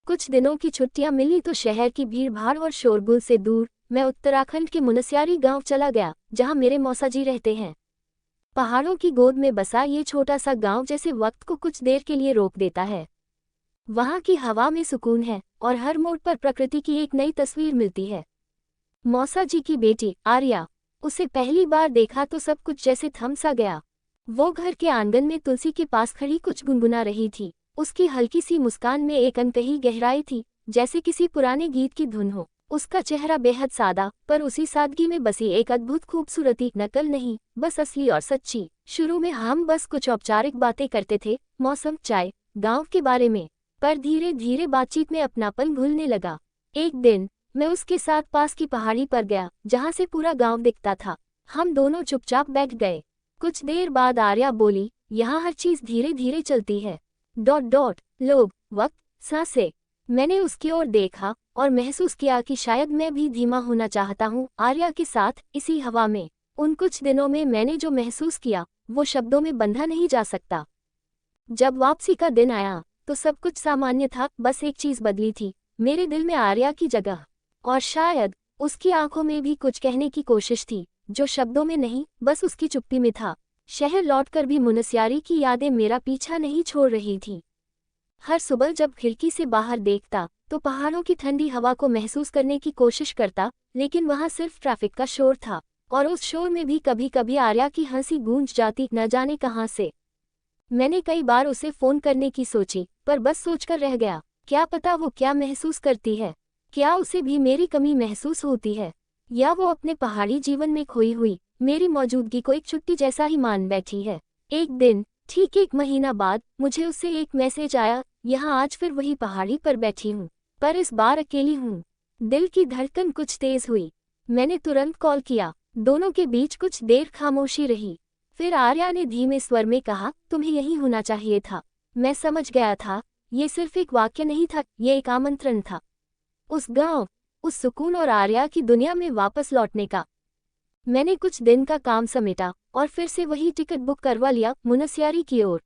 कुछ दिनों की छुट्टियां मिली तो शहर की भीड़भाड़ और शोरगुल से दूर मैं उत्तराखंड के मुनस्यारी गांव चला गया, जहां मेरे मौसा जी रहते हैं। पहाड़ों की गोद में बसा ये छोटा सा गांव जैसे वक्त को कुछ देर के लिए रोक देता है। वहां की हवा में सुकून है और हर मोड़ पर प्रकृति की एक नई तस्वीर मिलती है। मौसा जी की बेटी आर्या, उसे पहली बार देखा तो सब कुछ जैसे थम सा गया। वो घर के आंगन में तुलसी के पास खड़ी कुछ गुनगुना रही थी। उसकी हल्की सी मुस्कान में एक अनकही गहराई थी, जैसे किसी पुराने गीत की धुन हो। उसका चेहरा बेहद सादा, पर उसी सादगी में बसी एक अद्भुत खूबसूरती, नकल नहीं, बस असली और सच्ची। शुरू में हम बस कुछ औपचारिक बातें करते थे, मौसम, चाय, गांव के बारे में, पर धीरे धीरे बातचीत में अपनापन घुलने लगा। एक दिन मैं उसके साथ पास की पहाड़ी पर गया, जहां से पूरा गांव दिखता था। हम दोनों चुपचाप बैठ गए। कुछ देर बाद आर्या बोली, यहाँ हर चीज धीरे धीरे चलती है। लोग, वक्त, सांसें। मैंने उसकी ओर देखा और महसूस किया कि शायद मैं भी धीमा होना चाहता हूँ, आर्या के साथ, इसी हवा में। उन कुछ दिनों में मैंने जो महसूस किया, वो शब्दों में बंधा नहीं जा सकता। जब वापसी का दिन आया तो सब कुछ सामान्य था, बस एक चीज बदली थी, मेरे दिल में आर्या की जगह। और शायद उसकी आंखों में भी कुछ कहने की कोशिश थी, जो शब्दों में नहीं, बस उसकी चुप्पी में था। शहर लौटकर भी मुनस्यारी की यादें मेरा पीछा नहीं छोड़ रही थी। हर सुबह जब खिड़की से बाहर देखता तो पहाड़ों की ठंडी हवा को महसूस करने की कोशिश करता, लेकिन वहां सिर्फ ट्रैफिक का शोर था, और उस शोर में भी कभी कभी आर्या की हंसी गूंज जाती, न जाने कहां से। मैंने कई बार उसे फोन करने की सोची, पर बस सोचकर रह गया। क्या पता वो क्या महसूस करती है। क्या उसे भी मेरी कमी महसूस होती है, या वो अपने पहाड़ी जीवन में खोई हुई मेरी मौजूदगी को एक छुट्टी जैसा ही मान बैठी है। एक दिन, ठीक 1 महीना बाद, मुझे उससे एक मैसेज आया, यहाँ आज फिर वही पहाड़ी पर बैठी हूँ, पर इस बार अकेली हूँ। दिल की धड़कन कुछ तेज हुई। मैंने तुरंत कॉल किया। दोनों के बीच कुछ देर खामोशी रही। फिर आर्या ने धीमे स्वर में कहा, तुम्हें यहीं होना चाहिए था। मैं समझ गया था, ये सिर्फ एक वाक्य नहीं था, ये एक आमंत्रण था। उस गांव, उस सुकून और आर्या की दुनिया में वापस लौटने का। मैंने कुछ दिन का काम समेटा और फिर से वही टिकट बुक करवा लिया, मुनस्यारी की ओर।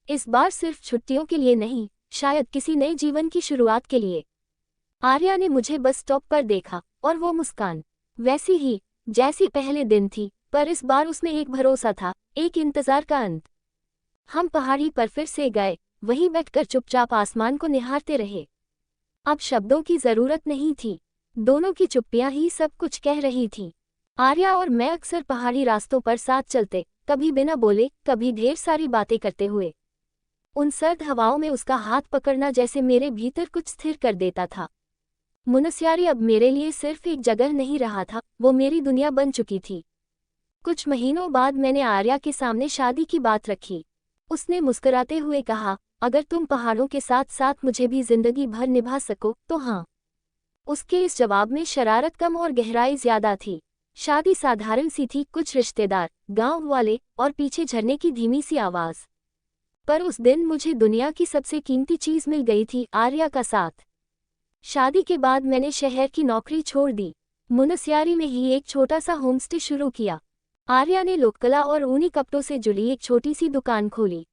इस बार सिर्फ छुट्टियों के लिए नहीं, शायद किसी नए जीवन की शुरुआत के लिए। आर्या ने मुझे बस स्टॉप पर देखा, और वो मुस्कान वैसी ही जैसी पहले दिन थी, पर इस बार उसमें एक भरोसा था, एक इंतजार का अंत। हम पहाड़ी पर फिर से गए, वहीं बैठकर चुपचाप आसमान को निहारते रहे। अब शब्दों की जरूरत नहीं थी, दोनों की चुप्पियां ही सब कुछ कह रही थीं। आर्या और मैं अक्सर पहाड़ी रास्तों पर साथ चलते, कभी बिना बोले, कभी ढेर सारी बातें करते हुए। उन सर्द हवाओं में उसका हाथ पकड़ना जैसे मेरे भीतर कुछ स्थिर कर देता था। मुनस्यारी अब मेरे लिए सिर्फ एक जगह नहीं रहा था, वो मेरी दुनिया बन चुकी थी। कुछ महीनों बाद मैंने आर्या के सामने शादी की बात रखी। उसने मुस्कुराते हुए कहा, अगर तुम पहाड़ों के साथ साथ मुझे भी जिंदगी भर निभा सको तो हाँ। उसके इस जवाब में शरारत कम और गहराई ज्यादा थी। शादी साधारण सी थी, कुछ रिश्तेदार, गांव वाले, और पीछे झरने की धीमी सी आवाज। पर उस दिन मुझे दुनिया की सबसे कीमती चीज मिल गई थी, आर्या का साथ। शादी के बाद मैंने शहर की नौकरी छोड़ दी। मुनस्यारी में ही एक छोटा सा होमस्टे शुरू किया। आर्या ने लोककला और ऊनी कपड़ों से जुड़ी एक छोटी सी दुकान खोली।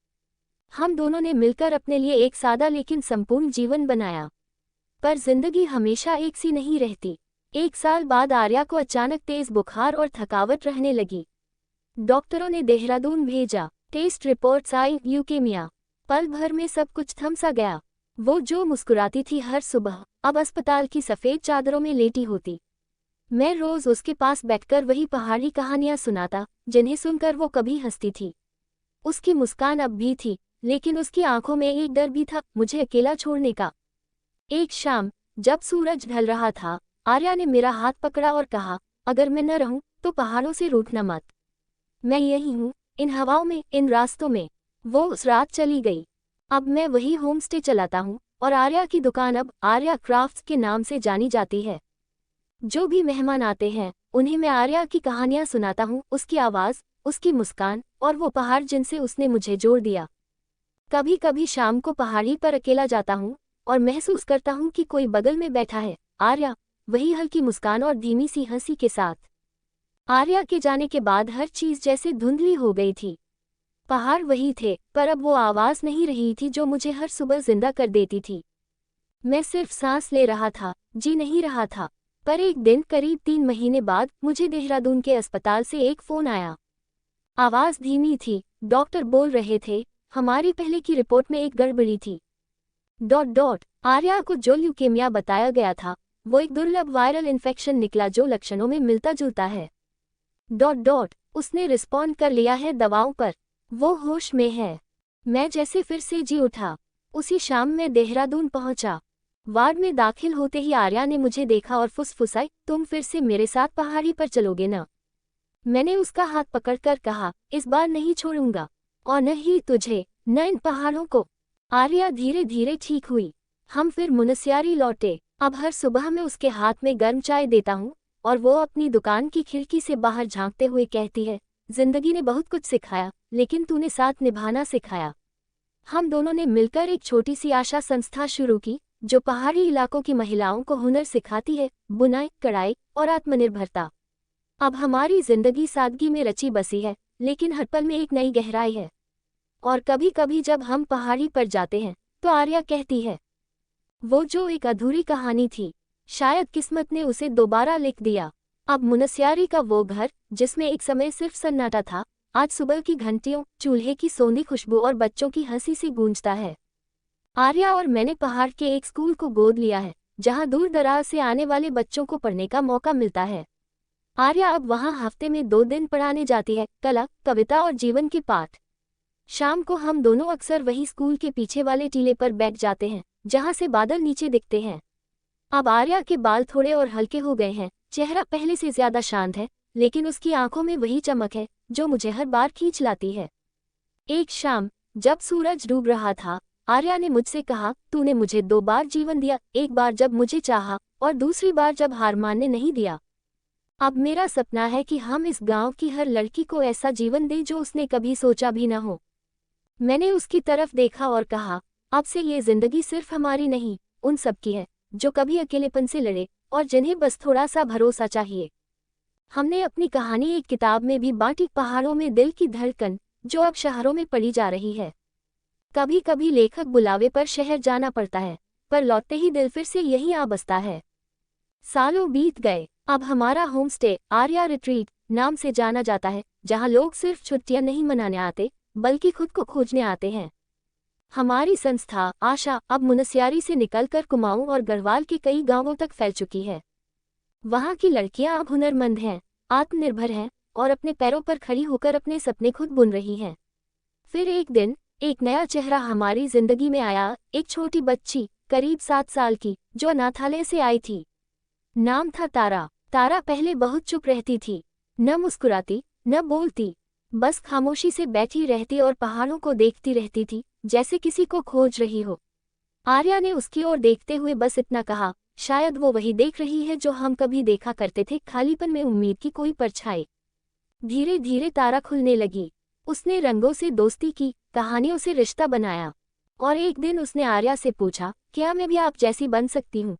हम दोनों ने मिलकर अपने लिए एक सादा लेकिन संपूर्ण जीवन बनाया। पर जिंदगी हमेशा एक सी नहीं रहती। 1 साल बाद आर्या को अचानक तेज बुखार और थकावट रहने लगी। डॉक्टरों ने देहरादून भेजा, टेस्ट रिपोर्ट्स आई, ल्यूकेमिया। पल भर में सब कुछ थम सा गया। वो जो मुस्कुराती थी हर सुबह, अब अस्पताल की सफेद चादरों में लेटी होती। मैं रोज उसके पास बैठकर वही पहाड़ी कहानियां सुनाता, जिन्हें सुनकर वो कभी हंसती थी। उसकी मुस्कान अब भी थी, लेकिन उसकी आंखों में एक डर भी था, मुझे अकेला छोड़ने का। एक शाम, जब सूरज ढल रहा था, आर्या ने मेरा हाथ पकड़ा और कहा, अगर मैं न रहूं तो पहाड़ों से रूठना मत। मैं यही हूं, इन हवाओं में, इन रास्तों में। वो उस रात चली गई। अब मैं वही होमस्टे चलाता हूं, और आर्या की दुकान अब आर्या क्राफ्ट्स के नाम से जानी जाती है। जो भी मेहमान आते हैं, उन्हें मैं आर्या की कहानियां सुनाता हूं, उसकी आवाज, उसकी मुस्कान, और वो पहाड़ जिनसे उसने मुझे जोड़ दिया। कभी कभी शाम को पहाड़ी पर अकेला जाता हूँ और महसूस करता हूँ कि कोई बगल में बैठा है, आर्या, वही हल्की मुस्कान और धीमी सी हंसी के साथ। आर्या के जाने के बाद हर चीज जैसे धुंधली हो गई थी। पहाड़ वही थे, पर अब वो आवाज नहीं रही थी जो मुझे हर सुबह जिंदा कर देती थी। मैं सिर्फ सांस ले रहा था, जी नहीं रहा था। पर एक दिन करीब 3 महीने बाद मुझे देहरादून के अस्पताल से एक फ़ोन आया। आवाज़ धीमी थी, डॉक्टर बोल रहे थे, हमारी पहले की रिपोर्ट में एक गड़बड़ी थी। आर्या को जो ल्यूकेमिया बताया गया था, वो एक दुर्लभ वायरल इन्फेक्शन निकला जो लक्षणों में मिलता जुलता है। उसने रिस्पॉन्ड कर लिया है दवाओं पर, वो होश में है। मैं जैसे फिर से जी उठा। उसी शाम मैं देहरादून पहुंचा। वार्ड में दाखिल होते ही आर्या ने मुझे देखा और फुसफुसाई, तुम फिर से मेरे साथ पहाड़ी पर चलोगे ना? मैंने उसका हाथ पकड़कर कहा, इस बार नहीं छोड़ूंगा, और न ही तुझे, न इन पहाड़ों को। आर्या धीरे धीरे ठीक हुई। हम फिर मुनस्यारी लौटे। अब हर सुबह मैं उसके हाथ में गर्म चाय देता हूँ और वो अपनी दुकान की खिड़की से बाहर झांकते हुए कहती है, जिंदगी ने बहुत कुछ सिखाया, लेकिन तूने साथ निभाना सिखाया। हम दोनों ने मिलकर एक छोटी सी आशा संस्था शुरू की, जो पहाड़ी इलाकों की महिलाओं को हुनर सिखाती है, बुनाई, कढ़ाई और आत्मनिर्भरता। अब हमारी जिंदगी सादगी में रची बसी है, लेकिन हर पल में एक नई गहराई है। और कभी कभी जब हम पहाड़ी पर जाते हैं तो आर्या कहती है, वो जो एक अधूरी कहानी थी, शायद किस्मत ने उसे दोबारा लिख दिया। अब मुनस्यारी का वो घर, जिसमें एक समय सिर्फ सन्नाटा था, आज सुबह की घंटियों, चूल्हे की सोंधी खुशबू और बच्चों की हंसी से गूंजता है। आर्या और मैंने पहाड़ के एक स्कूल को गोद लिया है, जहां दूर दराज से आने वाले बच्चों को पढ़ने का मौका मिलता है। आर्या अब वहां हफ्ते में 2 दिन पढ़ाने जाती है, कला, कविता और जीवन के पाठ। शाम को हम दोनों अक्सर वही स्कूल के पीछे वाले टीले पर बैठ जाते हैं, जहां से बादल नीचे दिखते हैं। अब आर्या के बाल थोड़े और हल्के हो गए हैं, चेहरा पहले से ज्यादा शांत है, लेकिन उसकी आंखों में वही चमक है जो मुझे हर बार खींच लाती है। एक शाम, जब सूरज डूब रहा था, आर्या ने मुझसे कहा, तूने मुझे 2 बार जीवन दिया, एक बार जब मुझे चाहा और दूसरी बार जब हार मानने नहीं दिया। अब मेरा सपना है कि हम इस गांव की हर लड़की को ऐसा जीवन दें जो उसने कभी सोचा भी न हो। मैंने उसकी तरफ देखा और कहा, अब से ये जिंदगी सिर्फ हमारी नहीं, उन सब की है, जो कभी अकेलेपन से लड़े और जिन्हें बस थोड़ा सा भरोसा चाहिए। हमने अपनी कहानी एक किताब में भी बांटी, पहाड़ों में दिल की धड़कन, जो अब शहरों में पढ़ी जा रही है। कभी कभी लेखक बुलावे पर शहर जाना पड़ता है, पर लौटते ही दिल फिर से यहीं आ बसता है। सालों बीत गए। अब हमारा होम स्टे आर्या रिट्रीट नाम से जाना जाता है, जहां लोग सिर्फ छुट्टियां नहीं मनाने आते, बल्कि खुद को खोजने आते हैं। हमारी संस्था आशा अब मुनस्यारी से निकलकर कुमाऊं और गढ़वाल के कई गांवों तक फैल चुकी है। वहां की लड़कियां अब हुनरमंद हैं, आत्मनिर्भर हैं और अपने पैरों पर खड़ी होकर अपने सपने खुद बुन रही हैं। फिर एक दिन एक नया चेहरा हमारी जिंदगी में आया, एक छोटी बच्ची, करीब 7 साल की, जो अनाथालय से आई थी। नाम था तारा। तारा पहले बहुत चुप रहती थी, न मुस्कुराती, न बोलती, बस खामोशी से बैठी रहती और पहाड़ों को देखती रहती थी, जैसे किसी को खोज रही हो। आर्या ने उसकी ओर देखते हुए बस इतना कहा, शायद वो वही देख रही है जो हम कभी देखा करते थे, खालीपन में उम्मीद की कोई परछाई। धीरे धीरे तारा खुलने लगी। उसने रंगों से दोस्ती की, कहानियों से रिश्ता बनाया, और एक दिन उसने आर्या से पूछा, क्या मैं भी आप जैसी बन सकती हूँ?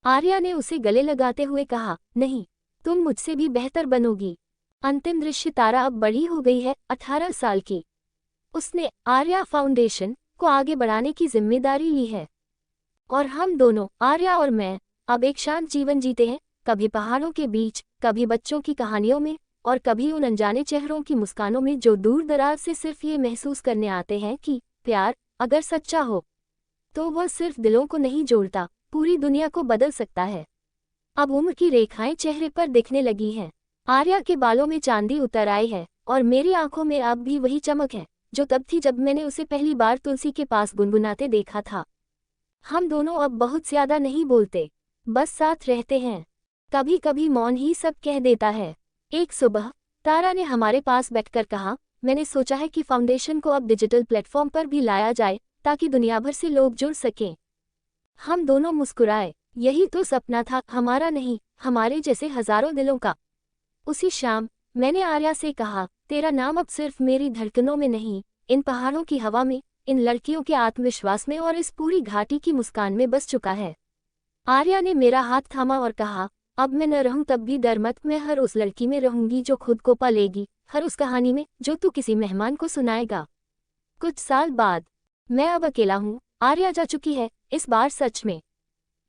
आर्या ने उसे गले लगाते हुए कहा, नहीं, तुम मुझसे भी बेहतर बनोगी। अंतिम दृश्य, तारा अब बड़ी हो गई है, 18 साल की। उसने आर्या फाउंडेशन को आगे बढ़ाने की जिम्मेदारी ली है, और हम दोनों, आर्या और मैं, अब एक शांत जीवन जीते हैं, कभी पहाड़ों के बीच, कभी बच्चों की कहानियों में, और कभी उन अनजाने चेहरों की मुस्कानों में जो दूर दराज से सिर्फ ये महसूस करने आते हैं कि प्यार, अगर सच्चा हो, तो वह सिर्फ दिलों को नहीं जोड़ता, पूरी दुनिया को बदल सकता है। अब उम्र की रेखाएं चेहरे पर दिखने लगी हैं। आर्या के बालों में चांदी उतर आई है, और मेरी आंखों में अब भी वही चमक है जो तब थी जब मैंने उसे पहली बार तुलसी के पास गुनगुनाते देखा था। हम दोनों अब बहुत ज्यादा नहीं बोलते, बस साथ रहते हैं। कभी कभी मौन ही सब कह देता है। एक सुबह तारा ने हमारे पास बैठकर कहा, मैंने सोचा है कि फाउंडेशन को अब डिजिटल प्लेटफॉर्म पर भी लाया जाए, ताकि दुनिया भर से लोग जुड़ सकें। हम दोनों मुस्कुराए। यही तो सपना था, हमारा नहीं, हमारे जैसे हजारों दिलों का। उसी शाम मैंने आर्या से कहा, तेरा नाम अब सिर्फ मेरी धड़कनों में नहीं, इन पहाड़ों की हवा में, इन लड़कियों के आत्मविश्वास में और इस पूरी घाटी की मुस्कान में बस चुका है। आर्या ने मेरा हाथ थामा और कहा, अब मैं न रहूं तब भी डर मत, मैं हर उस लड़की में रहूंगी जो खुद को पालेगी, हर उस कहानी में जो तू किसी मेहमान को सुनाएगा। कुछ साल बाद मैं अब अकेला हूँ, आर्या जा चुकी है, इस बार सच में।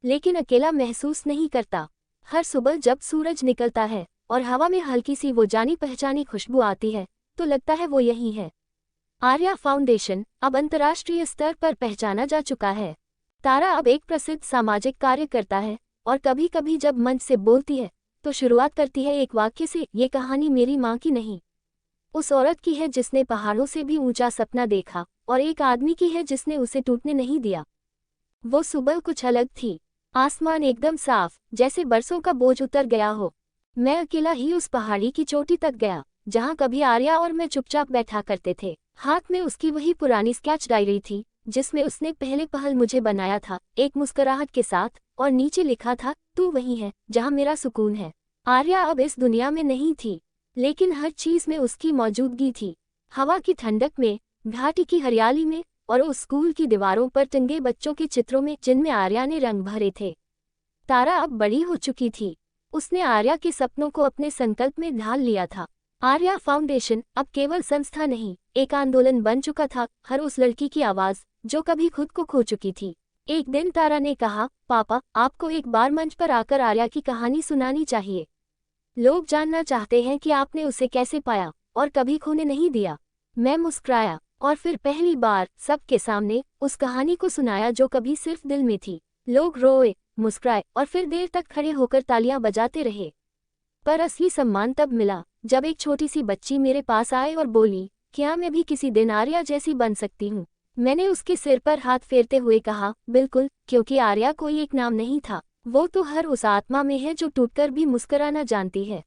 लेकिन अकेला महसूस नहीं करता। हर सुबह जब सूरज निकलता है और हवा में हल्की सी वो जानी पहचानी खुशबू आती है तो लगता है वो यही है। आर्या फाउंडेशन अब अंतर्राष्ट्रीय स्तर पर पहचाना जा चुका है। तारा अब एक प्रसिद्ध सामाजिक कार्य करता है और कभी कभी जब मंच से बोलती है तो शुरुआत करती है एक वाक्य से, ये कहानी मेरी माँ की नहीं, उस औरत की है जिसने पहाड़ों से भी ऊंचा सपना देखा, और एक आदमी की है जिसने उसे टूटने नहीं दिया। वो सुबह कुछ अलग थी। आसमान एकदम साफ, जैसे बरसों का बोझ उतर गया हो। मैं अकेला ही उस पहाड़ी की चोटी तक गया जहाँ कभी आर्या और मैं चुपचाप बैठा करते थे। हाथ में उसकी वही पुरानी स्केच डायरी थी जिसमें उसने पहले पहल मुझे बनाया था, एक मुस्कुराहट के साथ, और नीचे लिखा था, तू वही है जहाँ मेरा सुकून है। आर्या अब इस दुनिया में नहीं थी, लेकिन हर चीज में उसकी मौजूदगी थी। हवा की ठंडक में, घाटी की हरियाली में, और उस स्कूल की दीवारों पर टंगे बच्चों के चित्रों में जिनमें आर्या ने रंग भरे थे। तारा अब बड़ी हो चुकी थी। उसने आर्या के सपनों को अपने संकल्प में ढाल लिया था। आर्या फाउंडेशन अब केवल संस्था नहीं, एक आंदोलन बन चुका था। हर उस लड़की की आवाज जो कभी खुद को खो चुकी थी। एक दिन तारा ने कहा, पापा, आपको एक बार मंच पर आकर आर्या की कहानी सुनानी चाहिए। लोग जानना चाहते हैं कि आपने उसे कैसे पाया और कभी खोने नहीं दिया। मैं मुस्कुराया और फिर पहली बार सबके सामने उस कहानी को सुनाया जो कभी सिर्फ दिल में थी। लोग रोए, मुस्कुराए और फिर देर तक खड़े होकर तालियां बजाते रहे। पर असली सम्मान तब मिला जब एक छोटी सी बच्ची मेरे पास आए और बोली, क्या मैं भी किसी दिन आर्या जैसी बन सकती हूँ? मैंने उसके सिर पर हाथ फेरते हुए कहा, बिल्कुल, क्योंकि आर्या कोई एक नाम नहीं था, वो तो हर उस आत्मा में है जो टूटकर भी मुस्कुराना जानती है।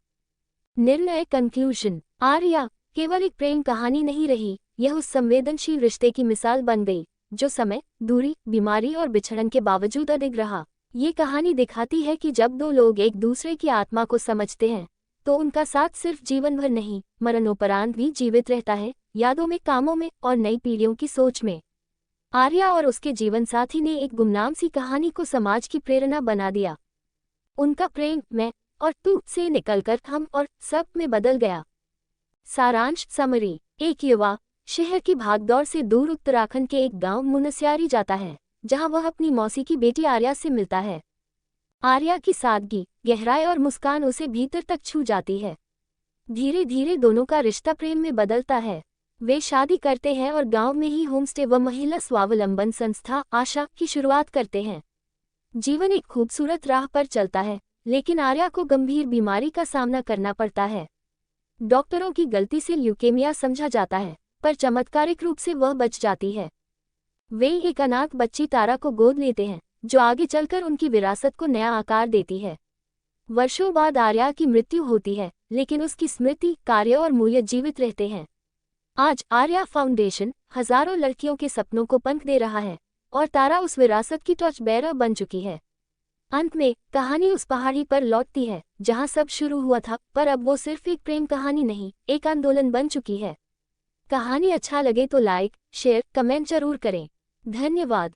निर्णय कंक्लूजन। आर्या केवल एक प्रेम कहानी नहीं रही, यह उस संवेदनशील रिश्ते की मिसाल बन गई जो समय, दूरी, बीमारी और बिछड़न के बावजूद अडिग रहा। ये कहानी दिखाती है कि जब दो लोग एक दूसरे की आत्मा को समझते हैं तो उनका साथ सिर्फ जीवन भर नहीं, मरणोपरांत भी जीवित रहता है, यादों में, कामों में और नई पीढ़ियों की सोच में। आर्या और उसके जीवनसाथी ने एक गुमनाम सी कहानी को समाज की प्रेरणा बना दिया। उनका प्रेम मैं और तू से निकलकर हम और सब में बदल गया। सारांश समरी। एक युवा शहर की भागदौड़ से दूर उत्तराखंड के एक गांव मुनस्यारी जाता है, जहां वह अपनी मौसी की बेटी आर्या से मिलता है। आर्या की सादगी, गहराई और मुस्कान उसे भीतर तक छू जाती है। धीरे धीरे दोनों का रिश्ता प्रेम में बदलता है। वे शादी करते हैं और गांव में ही होमस्टे व महिला स्वावलंबन संस्था आशा की शुरुआत करते हैं। जीवन एक खूबसूरत राह पर चलता है, लेकिन आर्या को गंभीर बीमारी का सामना करना पड़ता है। डॉक्टरों की गलती से ल्यूकेमिया समझा जाता है, पर चमत्कारिक रूप से वह बच जाती है। वे एक अनाथ बच्ची तारा को गोद लेते हैं, जो आगे चलकर उनकी विरासत को नया आकार देती है। वर्षों बाद आर्या की मृत्यु होती है, लेकिन उसकी स्मृति, कार्य और मूल्य जीवित रहते हैं। आज आर्या फाउंडेशन हजारों लड़कियों के सपनों को पंख दे रहा है, और तारा उस विरासत की टॉर्च बेरर बन चुकी है। अंत में कहानी उस पहाड़ी पर लौटती है जहां सब शुरू हुआ था, पर अब वो सिर्फ एक प्रेम कहानी नहीं, एक आंदोलन बन चुकी है। कहानी अच्छा लगे तो लाइक, शेयर, कमेंट जरूर करें। धन्यवाद।